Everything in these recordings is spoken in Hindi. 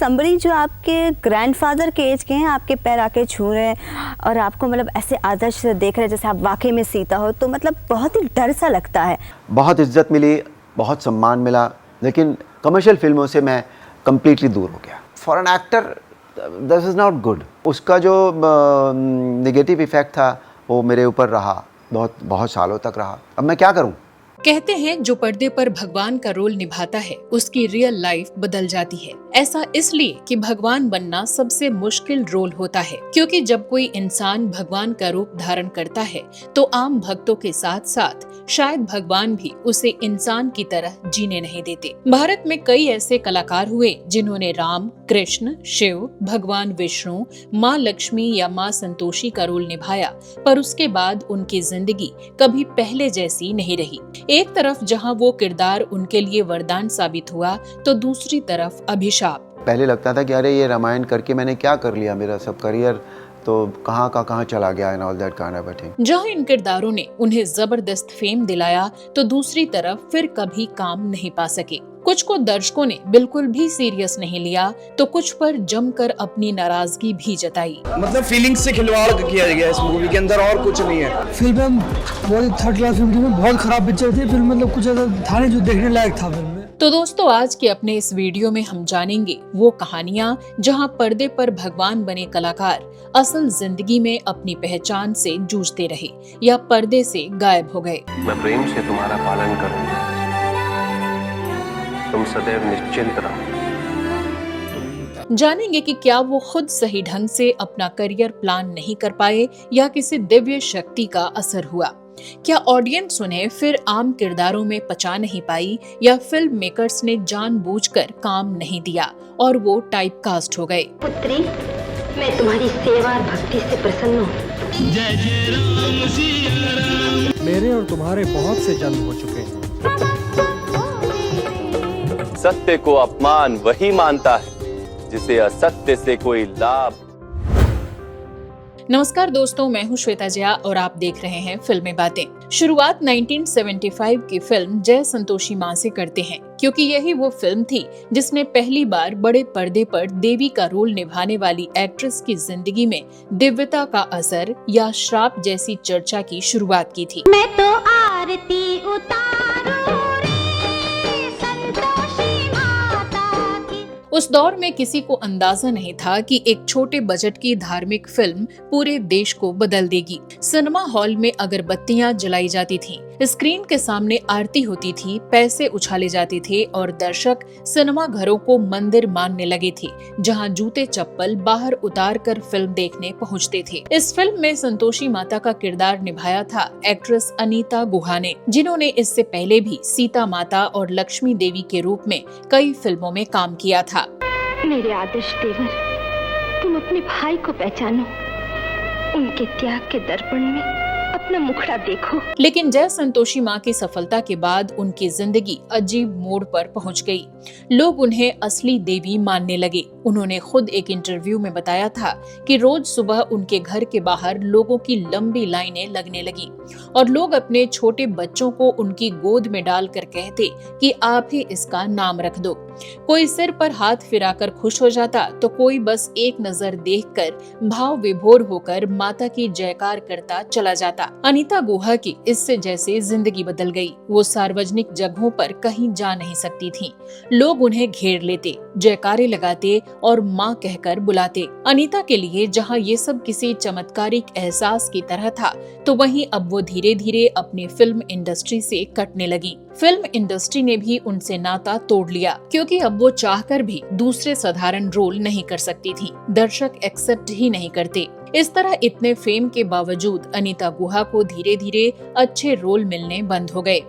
somebody जो आपके ग्रैंडफादर के एज के हैं आपके पैर आके छू रहे हैं और आपको मतलब ऐसे आदर्श से देख रहे हैं जैसे आप वाकई में सीता हो, तो मतलब बहुत ही डर सा लगता है। बहुत इज्जत मिली, बहुत सम्मान मिला, लेकिन कमर्शियल फिल्मों से मैं कम्प्लीटली दूर हो गया। For an actor this is not good. उसका जो नेगेटिव इफेक्ट था वो मेरे ऊपर रहा, बहुत सालों तक रहा। अब मैं क्या करूं? कहते हैं जो पर्दे पर भगवान का रोल निभाता है उसकी रियल लाइफ बदल जाती है। ऐसा इसलिए कि भगवान बनना सबसे मुश्किल रोल होता है, क्योंकि जब कोई इंसान भगवान का रूप धारण करता है तो आम भक्तों के साथ साथ शायद भगवान भी उसे इंसान की तरह जीने नहीं देते। भारत में कई ऐसे कलाकार हुए जिन्होंने राम, कृष्ण, शिव, भगवान विष्णु, माँ लक्ष्मी या माँ संतोषी का रोल निभाया, पर उसके बाद उनकी जिंदगी कभी पहले जैसी नहीं रही। एक तरफ जहां वो किरदार उनके लिए वरदान साबित हुआ तो दूसरी तरफ अभिशाप। पहले लगता था कि अरे ये रामायण करके मैंने क्या कर लिया, मेरा सब करियर तो कहाँ का कहाँ चला गया and all that kind of thing. जहां इन किरदारों ने उन्हें जबरदस्त फेम दिलाया तो दूसरी तरफ फिर कभी काम नहीं पा सके। कुछ को दर्शकों ने बिल्कुल भी सीरियस नहीं लिया तो कुछ पर जमकर अपनी नाराजगी भी जताई। मतलब फीलिंग्स से खिलवाड़ किया गया इस मूवी के अंदर, और कुछ नहीं है। फिल्म बहुत थर्ड क्लास फिल्म थी, बहुत खराब पिक्चर थी फिल्म, मतलब कुछ ऐसा था नहीं जो देखने लायक था फिल्म में। तो दोस्तों, आज के अपने इस वीडियो में हम जानेंगे वो कहानियाँ जहां पर्दे पर भगवान बने कलाकार असल जिंदगी में अपनी पहचान से जूझते रहे या पर्दे से गायब हो गए। मैं प्रेम से तुम्हारा पालन करूंगा, तुम सदैव निश्चिंत रहो। जानेंगे कि क्या वो खुद सही ढंग से अपना करियर प्लान नहीं कर पाए या किसी दिव्य शक्ति का असर हुआ। क्या ऑडियंस उन्हें फिर आम किरदारों में पचा नहीं पाई या फिल्म मेकर्स ने जानबूझकर काम नहीं दिया और वो टाइपकास्ट हो गए। पुत्री, मैं तुम्हारी सेवा और भक्ति से प्रसन्न हूँ। जय जय राम सिया राम। मेरे और तुम्हारे बहुत से जन्म हो चुके हैं। सत्य को अपमान वही मानता है जिसे असत्य से कोई लाभ। नमस्कार दोस्तों, मैं हूं श्वेता जया और आप देख रहे हैं फिल्में बातें। शुरुआत 1975 की फिल्म जय संतोषी मां से करते हैं, क्योंकि यही वो फिल्म थी जिसने पहली बार बड़े पर्दे पर देवी का रोल निभाने वाली एक्ट्रेस की जिंदगी में दिव्यता का असर या श्राप जैसी चर्चा की शुरुआत की थी। मैं तो आरती उतारूं रे संतोषी माता की। उस दौर में किसी को अंदाजा नहीं था कि एक छोटे बजट की धार्मिक फिल्म पूरे देश को बदल देगी। सिनेमा हॉल में अगरबत्तियां जलाई जाती थीं, स्क्रीन के सामने आरती होती थी, पैसे उछाले जाते थे और दर्शक सिनेमा घरों को मंदिर मानने लगे थे, जहां जूते चप्पल बाहर उतार कर फिल्म देखने पहुंचते थे। इस फिल्म में संतोषी माता का किरदार निभाया था एक्ट्रेस अनीता गुहा ने, जिन्होंने इससे पहले भी सीता माता और लक्ष्मी देवी के रूप में कई फिल्मों में काम किया था। मेरे आदर्श देवर, तुम अपने भाई को पहचानो, उनके त्याग के दर्पण में अपना मुखड़ा देखो। लेकिन जय संतोषी माँ की सफलता के बाद उनकी जिंदगी अजीब मोड़ पर पहुंच गई। लोग उन्हें असली देवी मानने लगे। उन्होंने खुद एक इंटरव्यू में बताया था कि रोज सुबह उनके घर के बाहर लोगों की लंबी लाइनें लगने लगी और लोग अपने छोटे बच्चों को उनकी गोद में डालकर कहते कि आप ही इसका नाम रख दो। कोई सिर पर हाथ फिराकर खुश हो जाता तो कोई बस एक नजर देखकर भाव विभोर होकर माता की जयकार करता चला जाता। अनीता गुहा की इससे जैसे जिंदगी बदल गई। वो सार्वजनिक जगहों पर कहीं जा नहीं सकती थीं। लोग उन्हें घेर लेते, जयकारे लगाते और माँ कहकर बुलाते। अनीता के लिए जहाँ ये सब किसी चमत्कारिक एहसास की तरह था, तो वहीं अब वो धीरे धीरे अपनी फिल्म इंडस्ट्री से कटने लगी। फिल्म इंडस्ट्री ने भी उनसे नाता तोड़ लिया, क्योंकि अब वो चाहकर भी दूसरे साधारण रोल नहीं कर सकती थी। दर्शक एक्सेप्ट ही नहीं करते। इस तरह इतने फेम के बावजूद अनीता गुहा को धीरे धीरे अच्छे रोल मिलने बंद हो गए।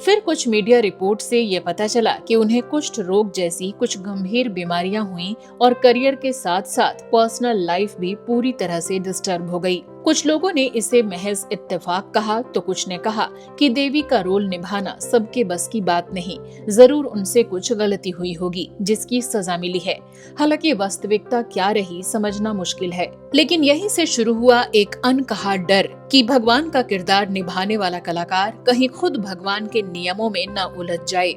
फिर कुछ मीडिया रिपोर्ट से ये पता चला कि उन्हें कुष्ठ रोग जैसी कुछ गंभीर बीमारियां हुईं और करियर के साथ साथ पर्सनल लाइफ भी पूरी तरह से डिस्टर्ब हो गई। कुछ लोगों ने इसे महज इत्तेफाक कहा तो कुछ ने कहा कि देवी का रोल निभाना सबके बस की बात नहीं, जरूर उनसे कुछ गलती हुई होगी जिसकी सजा मिली है। हालांकि वास्तविकता क्या रही समझना मुश्किल है, लेकिन यहीं से शुरू हुआ एक अनकहा डर कि भगवान का किरदार निभाने वाला कलाकार कहीं खुद भगवान के नियमों में न उलझ जाए।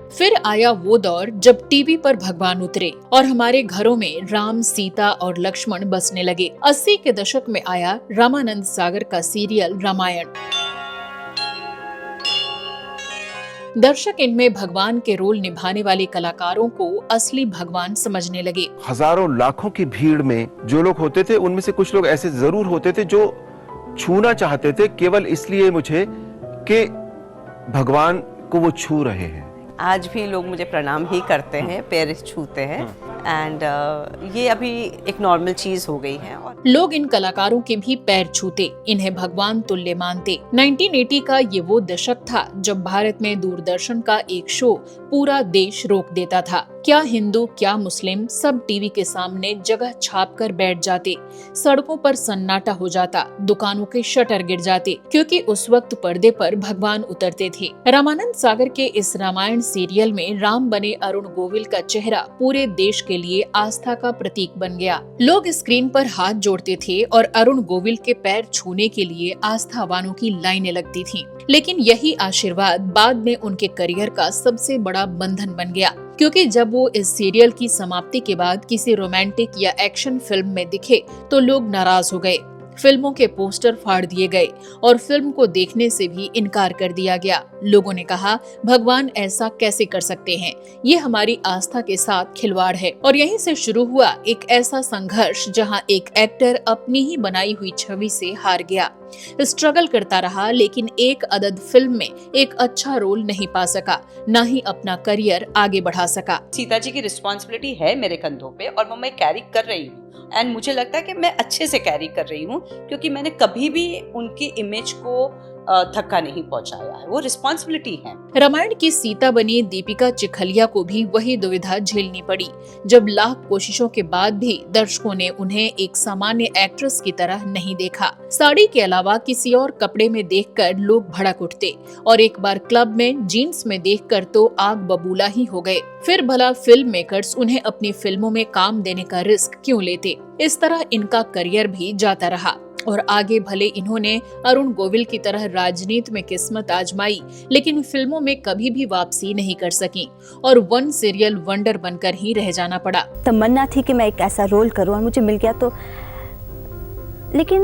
फिर आया वो दौर जब टीवी पर भगवान उतरे और हमारे घरों में राम, सीता और लक्ष्मण बसने लगे। 80 के दशक में आया रामानंद सागर का सीरियल रामायण। दर्शक इनमें भगवान के रोल निभाने वाले कलाकारों को असली भगवान समझने लगे। हजारों लाखों की भीड़ में जो लोग होते थे उनमें से कुछ लोग ऐसे जरूर होते थे जो छूना चाहते थे केवल इसलिए मुझे कि भगवान को वो छू रहे हैं। आज भी लोग मुझे प्रणाम ही करते हैं, पैर छूते हैं एंड ये अभी एक नॉर्मल चीज हो गई है। और लोग इन कलाकारों के भी पैर छूते, इन्हें भगवान तुल्य मानते। 1980 का ये वो दशक था जब भारत में दूरदर्शन का एक शो पूरा देश रोक देता था। क्या हिंदू क्या मुस्लिम सब टीवी के सामने जगह छाप कर बैठ जाते। सड़कों पर सन्नाटा हो जाता, दुकानों के शटर गिर जाते, क्योंकि उस वक्त पर्दे पर भगवान उतरते थे। रामानंद सागर के इस रामायण सीरियल में राम बने अरुण गोविल का चेहरा पूरे देश के लिए आस्था का प्रतीक बन गया। लोग स्क्रीन पर हाथ जोड़ते थे और अरुण गोविल के पैर छूने के लिए आस्थावानों की लाइनें लगती थीं। लेकिन यही आशीर्वाद बाद में उनके करियर का सबसे बड़ा बंधन बन गया, क्योंकि जब वो इस सीरियल की समाप्ति के बाद किसी रोमांटिक या एक्शन फिल्म में दिखे तो लोग नाराज हो गए। फिल्मों के पोस्टर फाड़ दिए गए और फिल्म को देखने से भी इनकार कर दिया गया। लोगों ने कहा भगवान ऐसा कैसे कर सकते हैं, ये हमारी आस्था के साथ खिलवाड़ है। और यहीं से शुरू हुआ एक ऐसा संघर्ष जहां एक एक्टर अपनी ही बनाई हुई छवि से हार गया, स्ट्रगल करता रहा, लेकिन एक अदद फिल्म में एक अच्छा रोल नहीं पा सका, न ही अपना करियर आगे बढ़ा सका। सीता जी की रिस्पॉन्सिबिलिटी है मेरे कंधों पे और वो मैं कैरी कर रही हूँ एंड मुझे लगता है कि मैं अच्छे से कैरी कर रही हूँ, क्योंकि मैंने कभी भी उनकी इमेज को धक्का नहीं पहुंचाया है। वो रिस्पॉन्सिबिलिटी है। रामायण की सीता बनी दीपिका चिखलिया को भी वही दुविधा झेलनी पड़ी, जब लाख कोशिशों के बाद भी दर्शकों ने उन्हें एक सामान्य एक्ट्रेस की तरह नहीं देखा। साड़ी के अलावा किसी और कपड़े में देखकर लोग भड़क उठते और एक बार क्लब में जीन्स में देखकर तो आग बबूला ही हो गए। फिर भला फिल्म मेकर्स उन्हें अपनी फिल्मों में काम देने का रिस्क क्यों लेते। इस तरह इनका करियर भी जाता रहा और आगे भले इन्होंने अरुण गोविल की तरह राजनीति में किस्मत आजमाई, लेकिन फिल्मों में कभी भी वापसी नहीं कर सकी और वन सीरियल वंडर बनकर ही रह जाना पड़ा। तमन्ना थी कि मैं एक ऐसा रोल करूं और मुझे मिल गया तो, लेकिन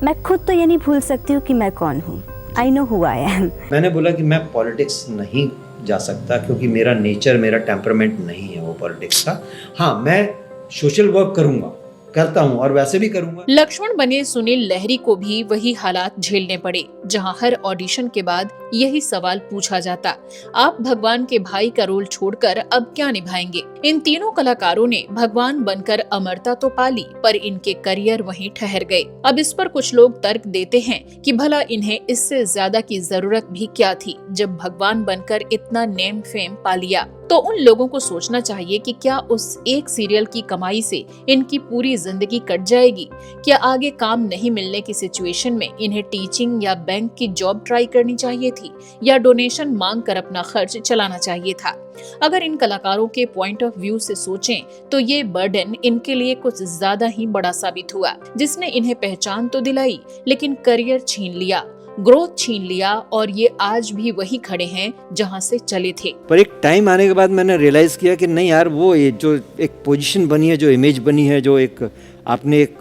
मैं खुद तो ये नहीं भूल सकती हूँ कि मैं कौन हूँ। I know who I am. मैंने बोला कि मैं पॉलिटिक्स नहीं जा सकता क्योंकि मेरा नेचर, मेरा टेम्परामेंट नहीं है वो पॉलिटिक्स का। हाँ, मैं सोशल वर्क करूँगा, करता हूँ और वैसे भी करूंगा। लक्ष्मण बने सुनील लहरी को भी वही हालात झेलने पड़े, जहां हर ऑडिशन के बाद यही सवाल पूछा जाता, आप भगवान के भाई का रोल छोड़कर अब क्या निभाएंगे। इन तीनों कलाकारों ने भगवान बनकर अमरता तो पाली, पर इनके करियर वहीं ठहर गए। अब इस पर कुछ लोग तर्क देते हैं कि भला इन्हें इससे ज्यादा की जरूरत भी क्या थी, जब भगवान बनकर इतना नेम फेम पा लिया। तो उन लोगों को सोचना चाहिए कि क्या उस एक सीरियल की कमाई से इनकी पूरी जिंदगी कट जाएगी। क्या आगे काम नहीं मिलने की सिचुएशन में इन्हें टीचिंग या बैंक की जॉब ट्राई करनी चाहिए थी, या डोनेशन मांग कर अपना खर्च चलाना चाहिए था। अगर इन कलाकारों के पॉइंट ऑफ व्यू से सोचें तो ये बर्डन इनके लिए कुछ ज्यादा ही बड़ा साबित हुआ, जिसने इन्हें पहचान तो दिलाई लेकिन करियर छीन लिया, ग्रोथ छीन लिया, और ये आज भी वही खड़े हैं जहां से चले थे। पर एक टाइम आने के बाद मैंने रियलाइज किया कि नहीं यार, वो ये जो एक पोजीशन बनी है, जो इमेज बनी है, जो एक आपने एक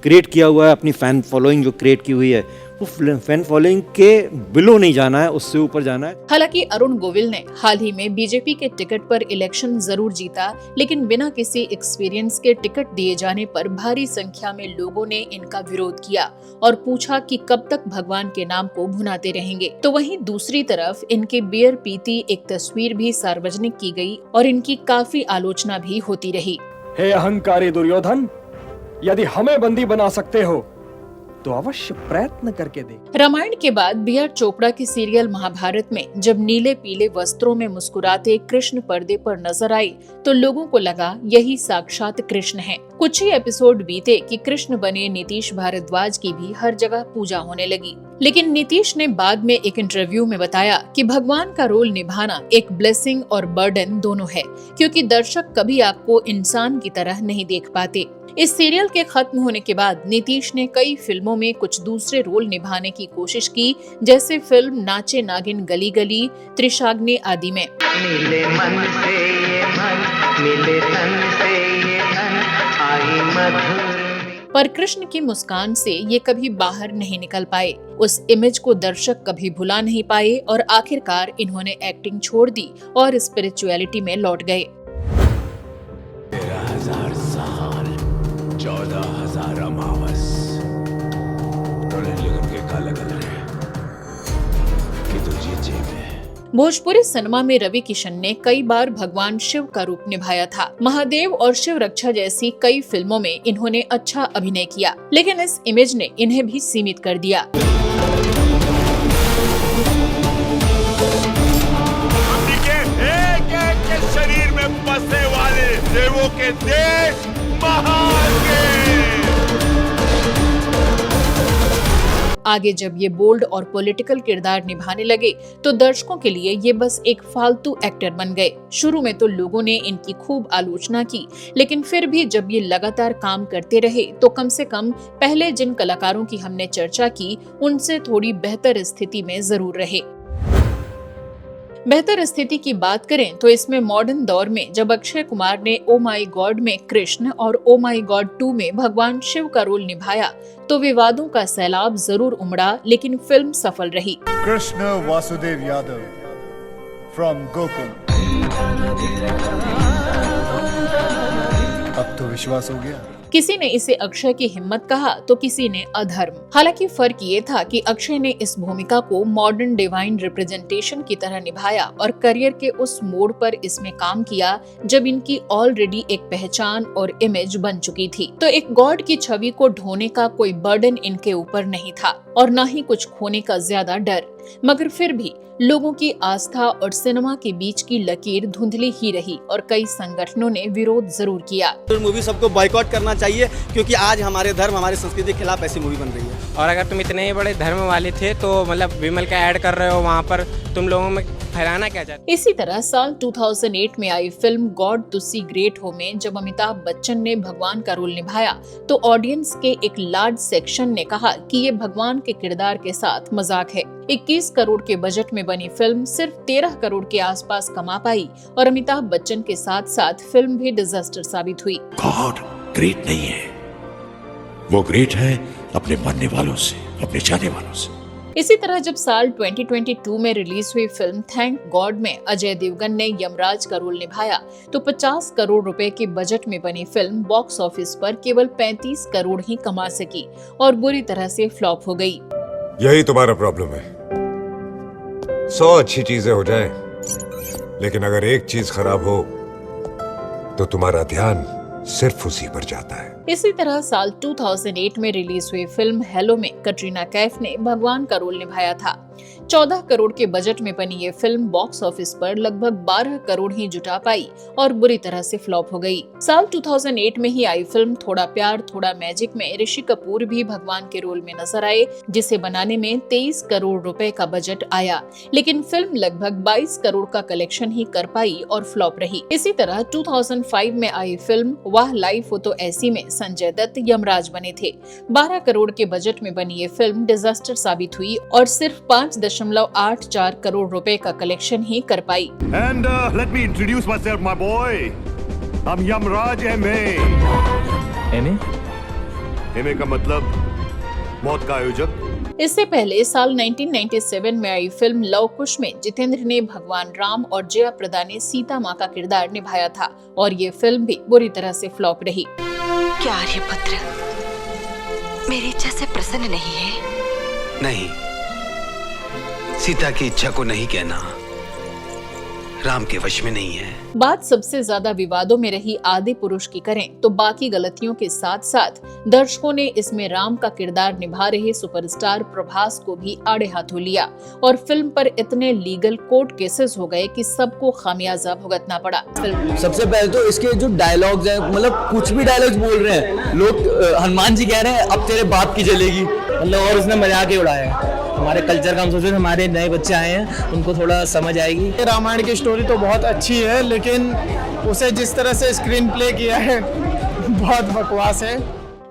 क्रिएट किया हुआ है, अपनी फैन फॉलोइंग जो क्रिएट की हुई है, वो फैन फॉलोइंग के बिलो नहीं जाना है, उससे ऊपर जाना है। हालांकि अरुण गोविल ने हाल ही में बीजेपी के टिकट पर इलेक्शन जरूर जीता, लेकिन बिना किसी एक्सपीरियंस के टिकट दिए जाने पर भारी संख्या में लोगों ने इनका विरोध किया और पूछा कि कब तक भगवान के नाम को भुनाते रहेंगे। तो वहीं दूसरी तरफ इनके बियर पीती एक तस्वीर भी सार्वजनिक की गई और इनकी काफी आलोचना भी होती रही। हे अहंकारी दुर्योधन, यदि हमें बंदी बना सकते हो तो अवश्य प्रयत्न करके देख। रामायण के बाद बी.आर. चोपड़ा की सीरियल महाभारत में जब नीले पीले वस्त्रों में मुस्कुराते कृष्ण पर्दे पर नजर आए तो लोगों को लगा यही साक्षात कृष्ण हैं। कुछ ही एपिसोड बीते कि कृष्ण बने नीतीश भारद्वाज की भी हर जगह पूजा होने लगी। लेकिन नीतीश ने बाद में एक इंटरव्यू में बताया कि भगवान का रोल निभाना एक ब्लेसिंग और बर्डन दोनों है, क्योंकि दर्शक कभी आपको इंसान की तरह नहीं देख पाते। इस सीरियल के खत्म होने के बाद नीतीश ने कई फिल्मों में कुछ दूसरे रोल निभाने की कोशिश की, जैसे फिल्म नाचे नागिन गली गली, त्रिशाग्नि आदि में। मिले मन से ये मन, मिले तन से ये तन, आई मधुर। पर कृष्ण की मुस्कान से ये कभी बाहर नहीं निकल पाए। उस इमेज को दर्शक कभी भुला नहीं पाए और आखिरकार इन्होंने एक्टिंग छोड़ दी और स्पिरिचुअलिटी में लौट गए। 13,000 साल, 14,000 अमावस, के काला कलर है कि तुझे जेब है। भोजपुरी सिनेमा में रवि किशन ने कई बार भगवान शिव का रूप निभाया था। महादेव और शिव रक्षा जैसी कई फिल्मों में इन्होंने अच्छा अभिनय किया, लेकिन इस इमेज ने इन्हें भी सीमित कर दिया। एक के शरीर में बसने वाले देवों के देश महान के। आगे जब ये बोल्ड और पॉलिटिकल किरदार निभाने लगे तो दर्शकों के लिए ये बस एक फालतू एक्टर बन गए। शुरू में तो लोगों ने इनकी खूब आलोचना की, लेकिन फिर भी जब ये लगातार काम करते रहे तो कम से कम पहले जिन कलाकारों की हमने चर्चा की उनसे थोड़ी बेहतर स्थिति में जरूर रहे। बेहतर स्थिति की बात करें तो इसमें मॉडर्न दौर में जब अक्षय कुमार ने ओ माई गॉड में कृष्ण और ओ माई गॉड 2 में भगवान शिव का रोल निभाया तो विवादों का सैलाब जरूर उमड़ा, लेकिन फिल्म सफल रही। कृष्ण वासुदेव यादव फ्रॉम गोकुल। अब तो विश्वास हो गया। किसी ने इसे अक्षय की हिम्मत कहा तो किसी ने अधर्म। हालांकि फर्क ये था कि अक्षय ने इस भूमिका को मॉडर्न डिवाइन रिप्रेजेंटेशन की तरह निभाया और करियर के उस मोड़ पर इसमें काम किया जब इनकी ऑलरेडी एक पहचान और इमेज बन चुकी थी। तो एक गॉड की छवि को ढोने का कोई बर्डन इनके ऊपर नहीं था और न ही कुछ खोने का ज्यादा डर, मगर फिर भी लोगों की आस्था और सिनेमा के बीच की लकीर धुंधली ही रही और कई संगठनों ने विरोध जरूर किया। मूवी सबको बॉयकॉट करना चाहिए, क्योंकि आज हमारे धर्म हमारी संस्कृति के खिलाफ ऐसी मूवी बन रही है। और अगर तुम इतने ही बड़े धर्म वाले थे तो मतलब विमल का ऐड कर रहे हो वहाँ पर, तुम लोगों में फैलाना क्या चाहते? इसी तरह साल 2008 में आई फिल्म गॉड तुसी ग्रेट हो में जब अमिताभ बच्चन ने भगवान का रोल निभाया तो ऑडियंस के एक लार्ज सेक्शन ने कहा कि ये भगवान के किरदार के साथ मजाक है। 21 करोड़ के बजट में बनी फिल्म सिर्फ 13 करोड़ के आसपास कमा पाई और अमिताभ बच्चन के साथ साथ फिल्म भी डिजास्टर साबित हुई। गॉड ग्रेट नहीं है, वो ग्रेट है अपने मानने वालों से, अपने चाहने वालों से। इसी तरह जब साल 2022 में रिलीज हुई फिल्म थैंक गॉड में अजय देवगन ने यमराज का रोल निभाया तो 50 करोड़ रुपए के बजट में बनी फिल्म बॉक्स ऑफिस पर केवल 35 करोड़ ही कमा सकी और बुरी तरह से फ्लॉप हो गई। यही तुम्हारा प्रॉब्लम है। 100 अच्छी चीजें हो जाएं, लेकिन अगर एक चीज खराब हो तो तुम्हारा ध्यान सिर्फ उसी पर जाता है। इसी तरह साल 2008 में रिलीज हुई फिल्म हेलो में कटरीना कैफ ने भगवान का रोल निभाया था। 14 करोड़ के बजट में बनी ये फिल्म बॉक्स ऑफिस पर लगभग 12 करोड़ ही जुटा पाई और बुरी तरह से फ्लॉप हो गई। साल 2008 में ही आई फिल्म थोड़ा प्यार थोड़ा मैजिक में ऋषि कपूर भी भगवान के रोल में नजर आए, जिसे बनाने में 23 करोड़ रुपए का बजट आया, लेकिन फिल्म लगभग 22 करोड़ का कलेक्शन ही कर पाई और फ्लॉप रही। इसी तरह 2005 में आई फिल्म वाह लाइफ हो तो ऐसी में संजय दत्त यमराज बने थे। 12 करोड़ के बजट में बनी ये फिल्म डिजास्टर साबित हुई और सिर्फ 5.84 करोड़ रुपए का कलेक्शन ही कर पाई। And let me introduce myself, my boy. I'm Yamraj M.A. M.A. का मतलब मौत का आयोजक। इससे पहले साल 1997 में आई फिल्म लव कुश में जितेंद्र ने भगवान राम और जया प्रदा ने सीता माँ का किरदार निभाया था और ये फिल्म भी बुरी तरह से फ्लॉप रही। क्या आर्यपुत्र मेरी इच्छा से प्रसन्न नहीं है? नहीं, सीता की इच्छा को नहीं कहना, राम के वश में नहीं है। बात सबसे ज्यादा विवादों में रही आदि पुरुष की करें तो बाकी गलतियों के साथ साथ दर्शकों ने इसमें राम का किरदार निभा रहे सुपरस्टार प्रभास को भी आड़े हाथों लिया और फिल्म पर इतने लीगल कोर्ट केसेस हो गए कि सबको खामियाजा भुगतना पड़ा। सबसे पहले तो इसके जो डायलॉग्स हैं, मतलब कुछ भी डायलॉग्स बोल रहे हैं लोग, हनुमान जी कह रहे हैं अब तेरे बाप की जलेगी, मतलब और उसने मजाक ही उड़ाया है। हमारे कल्चर का हम सोच रहे हमारे नए बच्चे आए हैं उनको थोड़ा समझ आएगी। रामायण की स्टोरी तो बहुत अच्छी है, लेकिन उसे जिस तरह से स्क्रीन प्ले किया है बहुत बकवास है।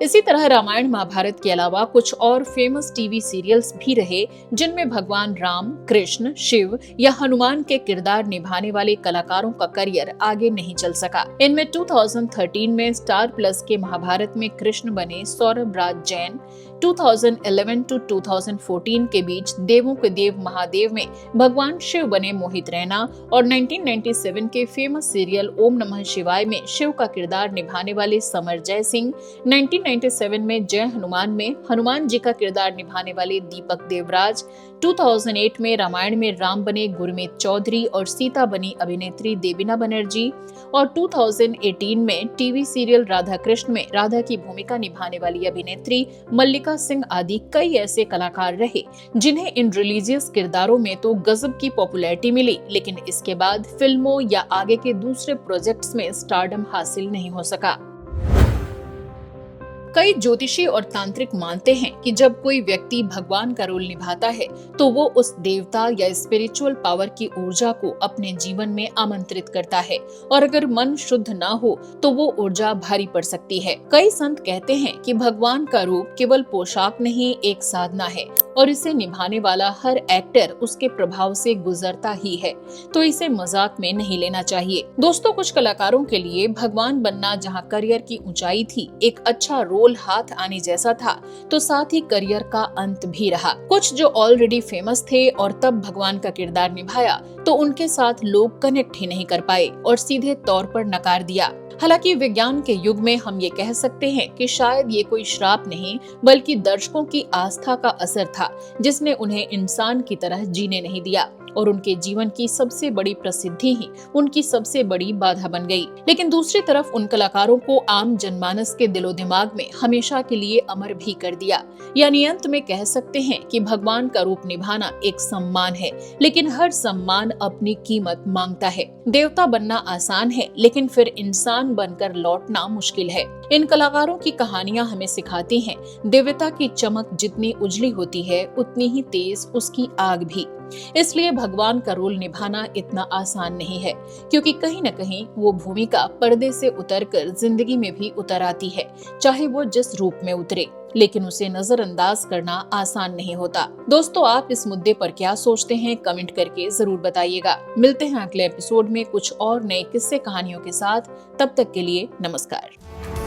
इसी तरह रामायण महाभारत के अलावा कुछ और फेमस टीवी सीरियल्स भी रहे जिनमें भगवान राम, कृष्ण, शिव या हनुमान के किरदार निभाने वाले कलाकारों का करियर आगे नहीं चल सका। इनमें 2013 में स्टार प्लस के महाभारत में कृष्ण बने सौरभ राज जैन, 2011 टू 2014 के बीच देवों के देव महादेव में भगवान शिव बने मोहित रैना और 1997 के फेमस सीरियल ओम नमः शिवाय में शिव का किरदार निभाने वाले समर जय सिंह, 1997 में जय हनुमान में हनुमान जी का किरदार निभाने वाले दीपक देवराज, 2008 में रामायण में राम बने गुरमीत चौधरी और सीता बनी अभिनेत्री देवीना बनर्जी और 2018 में टीवी सीरियल राधा कृष्ण में राधा की भूमिका निभाने वाली अभिनेत्री मल्लिका सिंह आदि कई ऐसे कलाकार रहे जिन्हें इन रिलीजियस किरदारों में तो गजब की पॉपुलैरिटी मिली, लेकिन इसके बाद फिल्मों या आगे के दूसरे प्रोजेक्ट्स में स्टारडम हासिल नहीं हो सका। कई ज्योतिषी और तांत्रिक मानते हैं कि जब कोई व्यक्ति भगवान का रोल निभाता है तो वो उस देवता या स्पिरिचुअल पावर की ऊर्जा को अपने जीवन में आमंत्रित करता है और अगर मन शुद्ध ना हो तो वो ऊर्जा भारी पड़ सकती है। कई संत कहते हैं कि भगवान का रूप केवल पोशाक नहीं, एक साधना है और इसे निभाने वाला हर एक्टर उसके प्रभाव से गुजरता ही है, तो इसे मजाक में नहीं लेना चाहिए। दोस्तों, कुछ कलाकारों के लिए भगवान बनना जहाँ करियर की ऊंचाई थी, एक अच्छा रोल हाथ आने जैसा था, तो साथ ही करियर का अंत भी रहा। कुछ जो ऑलरेडी फेमस थे और तब भगवान का किरदार निभाया तो उनके साथ लोग कनेक्ट ही नहीं कर पाए और सीधे तौर पर नकार दिया। हालांकि विज्ञान के युग में हम ये कह सकते हैं कि शायद ये कोई श्राप नहीं बल्कि दर्शकों की आस्था का असर था जिसने उन्हें इंसान की तरह जीने नहीं दिया और उनके जीवन की सबसे बड़ी प्रसिद्धि ही उनकी सबसे बड़ी बाधा बन गई। लेकिन दूसरी तरफ उन कलाकारों को आम जनमानस के दिलो दिमाग में हमेशा के लिए अमर भी कर दिया। यानी अंत में कह सकते हैं कि भगवान का रूप निभाना एक सम्मान है, लेकिन हर सम्मान अपनी कीमत मांगता है। देवता बनना आसान है, लेकिन फिर इंसान बनकर लौटना मुश्किल है। इन कलाकारों की कहानियां हमें सिखाती हैं, दिव्यता की चमक जितनी उजली होती है उतनी ही तेज उसकी आग भी। इसलिए भगवान का रोल निभाना इतना आसान नहीं है, क्योंकि कहीं न कहीं वो भूमिका पर्दे से उतरकर जिंदगी में भी उतर आती है, चाहे वो जिस रूप में उतरे, लेकिन उसे नजरअंदाज करना आसान नहीं होता। दोस्तों, आप इस मुद्दे पर क्या सोचते हैं, कमेंट करके जरूर बताइएगा। मिलते हैं अगले एपिसोड में कुछ और नए किस्से कहानियों के साथ। तब तक के लिए नमस्कार।